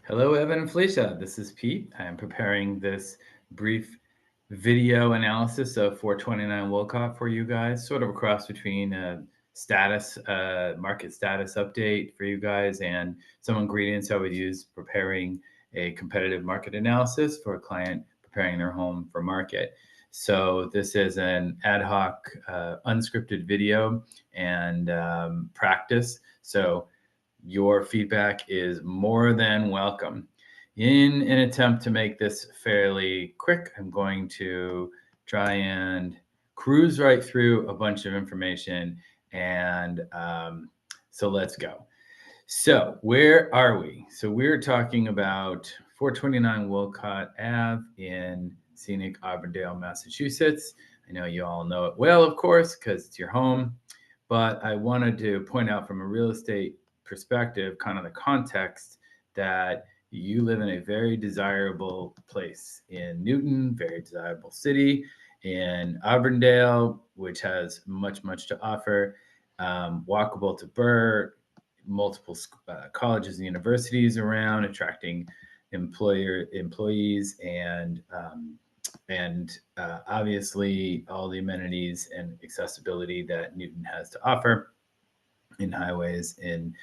Hello, Evan and Felicia. This is Pete. I am preparing this brief video analysis of 429 Wolcott for you guys, sort of a cross between market status update for you guys and some ingredients I would use preparing a competitive market analysis for a client preparing their home for market. So this is an ad hoc, unscripted video and practice. So your feedback is more than welcome. In an attempt to make this fairly quick, I'm going to try and cruise right through a bunch of information. And so let's go. So where are we? So we're talking about 429 Wolcott Ave in scenic Auburndale, Massachusetts. I know you all know it well, of course, because it's your home. But I wanted to point out from a real estate perspective, kind of the context that you live in a very desirable place in Newton, very desirable city, in Auburndale, which has much to offer, walkable to Burr, multiple colleges and universities around, attracting employees, and obviously all the amenities and accessibility that Newton has to offer in highways, in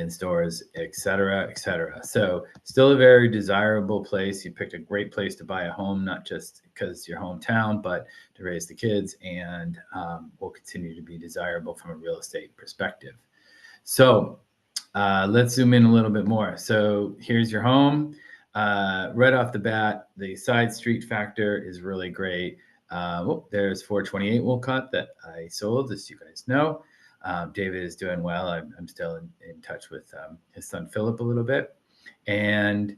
stores, et cetera, et cetera. So still a very desirable place. You picked a great place to buy a home, not just because it's your hometown, but to raise the kids, and will continue to be desirable from a real estate perspective. So let's zoom in a little bit more. So here's your home. Right off the bat, the side street factor is really great. There's 428 Wolcott that I sold, as you guys know. David is doing well. I'm still in touch with his son Philip a little bit. And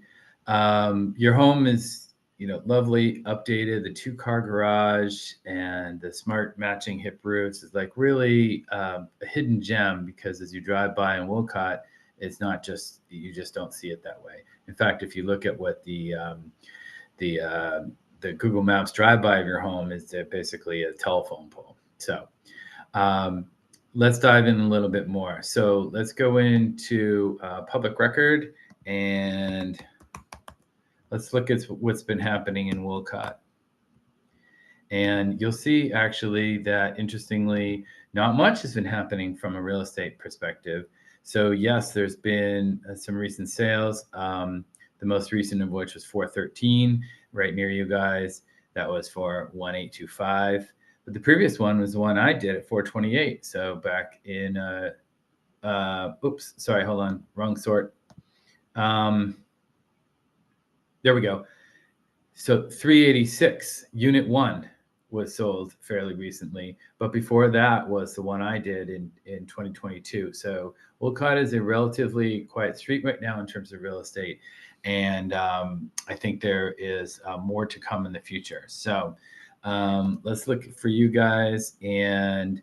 your home is, lovely, updated. The 2-car garage and the smart matching hip roofs is like really a hidden gem, because as you drive by in Wolcott, it's not just, you just don't see it that way. In fact, if you look at what the Google Maps drive-by of your home is, basically a telephone pole. So let's dive in a little bit more. So let's go into public record, and let's look at what's been happening in Wolcott. And you'll see actually that, interestingly, not much has been happening from a real estate perspective. So yes, there's been some recent sales. The most recent of which was 413 right near you guys. That was for 1825. But the previous one was the one I did at 428. So back in, oops, sorry, hold on, wrong sort. There we go. So 386, Unit 1 was sold fairly recently. But before that was the one I did in 2022. So Wolcott is a relatively quiet street right now in terms of real estate. And I think there is more to come in the future. So let's look for you guys. And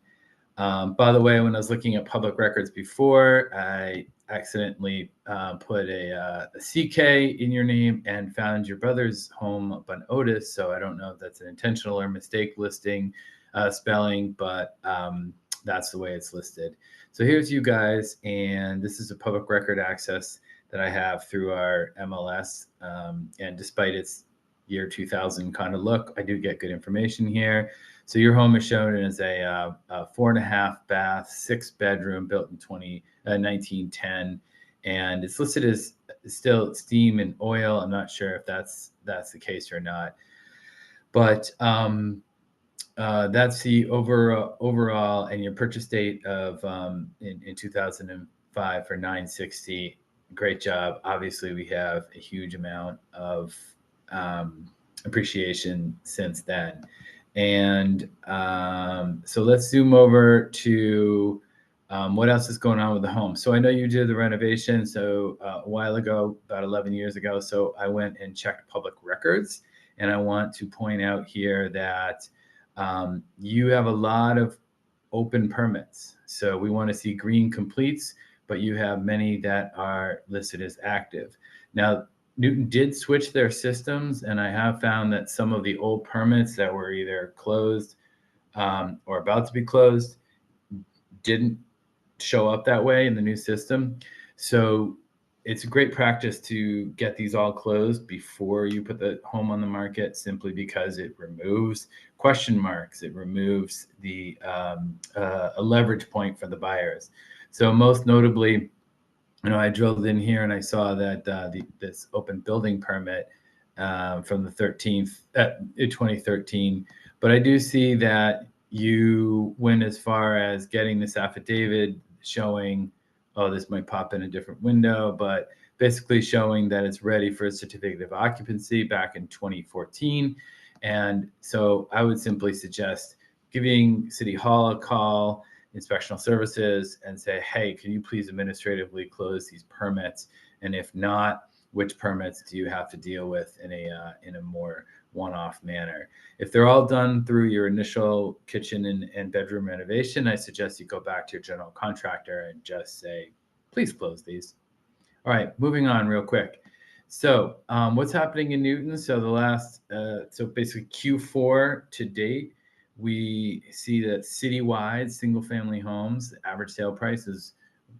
by the way, when I was looking at public records before, I accidentally put a CK in your name and found your brother's home up on Otis. So I don't know if that's an intentional or mistake listing spelling, but that's the way it's listed. So here's you guys, and this is a public record access that I have through our MLS. And despite its year 2000 kind of look, I do get good information here. So your home is shown as a 4.5 bath, 6-bedroom, built in 1910, and it's listed as still steam and oil. I'm not sure if that's the case or not, but that's the overall, and your purchase date of in 2005 for 960. Great job. Obviously, we have a huge amount of appreciation since then. And so let's zoom over to what else is going on with the home. So I know you did the renovation a while ago, about 11 years ago. So I went and checked public records, and I want to point out here that you have a lot of open permits. So we want to see green completes, but you have many that are listed as active. Now, Newton did switch their systems, and I have found that some of the old permits that were either closed or about to be closed didn't show up that way in the new system. So it's a great practice to get these all closed before you put the home on the market, simply because it removes question marks. It removes a leverage point for the buyers. So most notably, I drilled in here and I saw that this open building permit from the 13th, 2013. But I do see that you went as far as getting this affidavit showing, oh, this might pop in a different window, but basically showing that it's ready for a certificate of occupancy back in 2014. And so I would simply suggest giving City Hall a call, inspectional services, and say, hey, can you please administratively close these permits? And if not, which permits do you have to deal with in a more one-off manner? If they're all done through your initial kitchen and bedroom renovation, I suggest you go back to your general contractor and just say, please close these. All right, moving on real quick. So what's happening in Newton? So so basically Q4 to date, we see that citywide single family homes, the average sale price is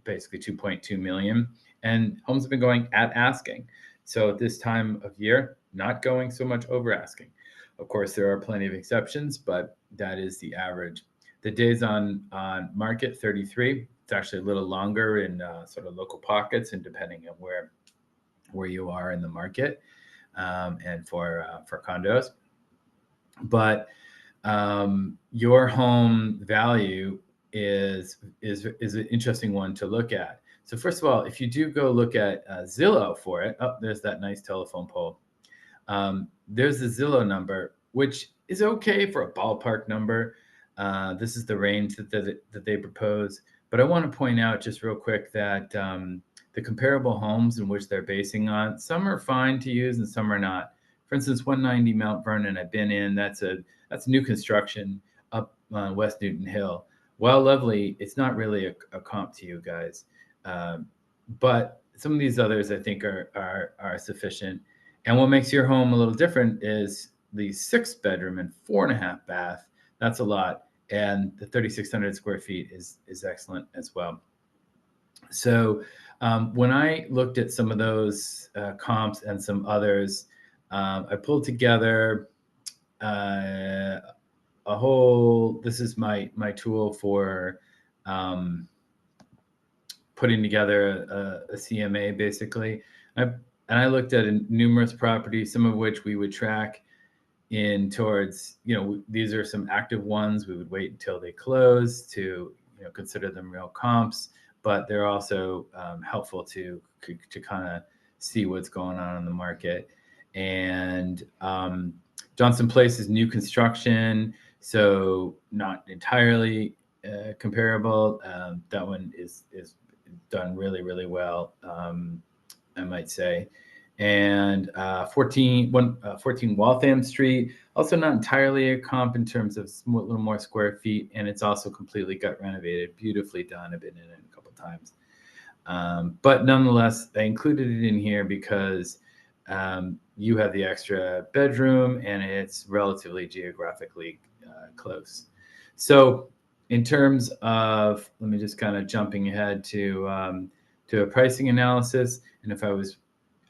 basically 2.2 million, and homes have been going at asking. So at this time of year, not going so much over asking. Of course, there are plenty of exceptions, but that is the average. The days on market, 33. It's actually a little longer in sort of local pockets, and depending on where you are in the market, and for condos. But your home value is an interesting one to look at. So first of all, if you do go look at Zillow for it, oh, there's that nice telephone pole. There's the Zillow number, which is okay for a ballpark number. This is the range that they propose. But I want to point out just real quick that the comparable homes in which they're basing on, some are fine to use and some are not. For instance, 190 Mount Vernon, I've been in. That's new construction up on West Newton Hill. While lovely, it's not really a comp to you guys. But some of these others I think are sufficient. And what makes your home a little different is the 6-bedroom and 4.5 bath. That's a lot. And the 3,600 square feet is excellent as well. So when I looked at some of those comps and some others, I pulled together a whole, this is my tool for putting together a CMA basically. And I looked at numerous properties, some of which we would track in towards, these are some active ones. We would wait until they close to, consider them real comps, but they're also helpful to kind of see what's going on in the market. And Johnson Place is new construction, so not entirely comparable. That one is done really, really well, I might say. And 14 Waltham Street, also not entirely a comp in terms of a little more square feet, and it's also completely gut renovated, beautifully done. I've been in it a couple times. But nonetheless, I included it in here because you have the extra bedroom and it's relatively geographically close. So in terms of, let me just kind of jumping ahead to a pricing analysis, and if I was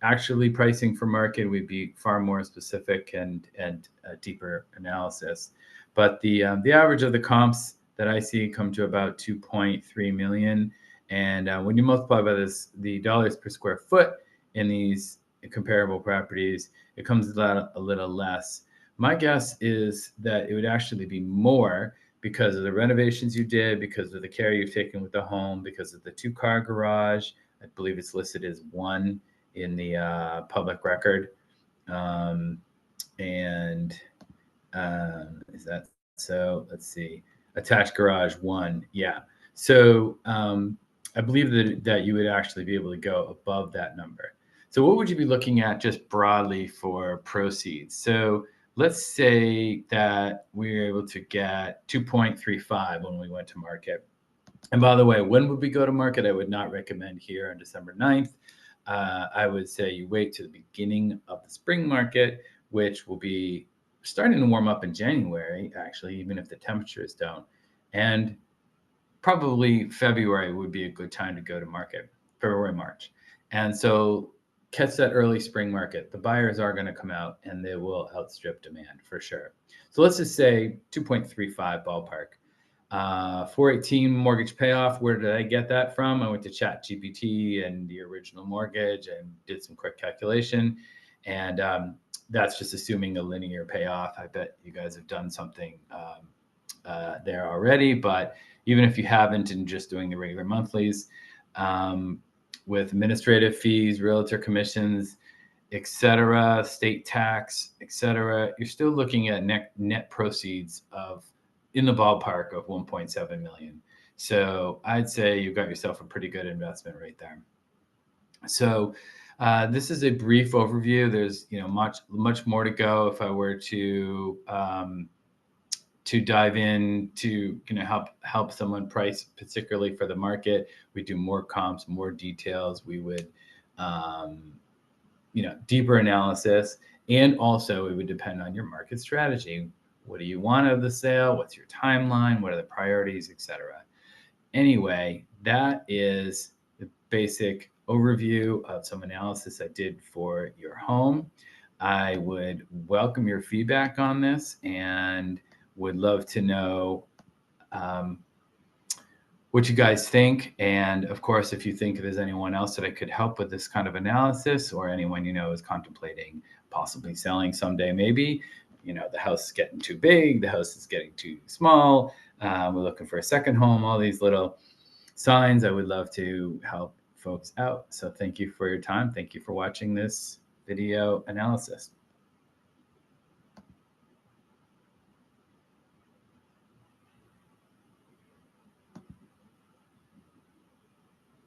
actually pricing for market, we'd be far more specific and a deeper analysis. But the average of the comps that I see come to about 2.3 million. And when you multiply by the dollars per square foot in these comparable properties, it comes out a little less. My guess is that it would actually be more because of the renovations you did, because of the care you've taken with the home, because of the 2-car garage. I believe it's listed as 1 in the public record. Is that so? Let's see. Attached garage 1. Yeah. So I believe that you would actually be able to go above that number. So what would you be looking at just broadly for proceeds? So let's say that we were able to get 2.35 when we went to market. And by the way, when would we go to market? I would not recommend here on December 9th. I would say you wait to the beginning of the spring market, which will be starting to warm up in January, actually, even if the temperatures don't. And probably February would be a good time to go to market, February, March. And so catch that early spring market. The buyers are going to come out and they will outstrip demand for sure. So let's just say 2.35 ballpark. 418 mortgage payoff. Where did I get that from? I went to Chat GPT and the original mortgage and did some quick calculation. And that's just assuming a linear payoff. I bet you guys have done something there already, but even if you haven't and just doing the regular monthlies, with administrative fees, realtor commissions, etc., state tax, etc., you're still looking at net proceeds of in the ballpark of 1.7 million. So I'd say you've got yourself a pretty good investment right there. So this is a brief overview. There's much more to go. If I were to dive in to help someone price, particularly for the market, we do more comps, more details. We would deeper analysis, and also it would depend on your market strategy. What do you want out of the sale? What's your timeline? What are the priorities, etc. Anyway, that is the basic overview of some analysis I did for your home. I would welcome your feedback on this and would love to know what you guys think. And of course, if you think there's anyone else that I could help with this kind of analysis, or anyone is contemplating possibly selling someday, maybe, the house is getting too big, the house is getting too small, we're looking for a second home, all these little signs, I would love to help folks out. So thank you for your time. Thank you for watching this video analysis.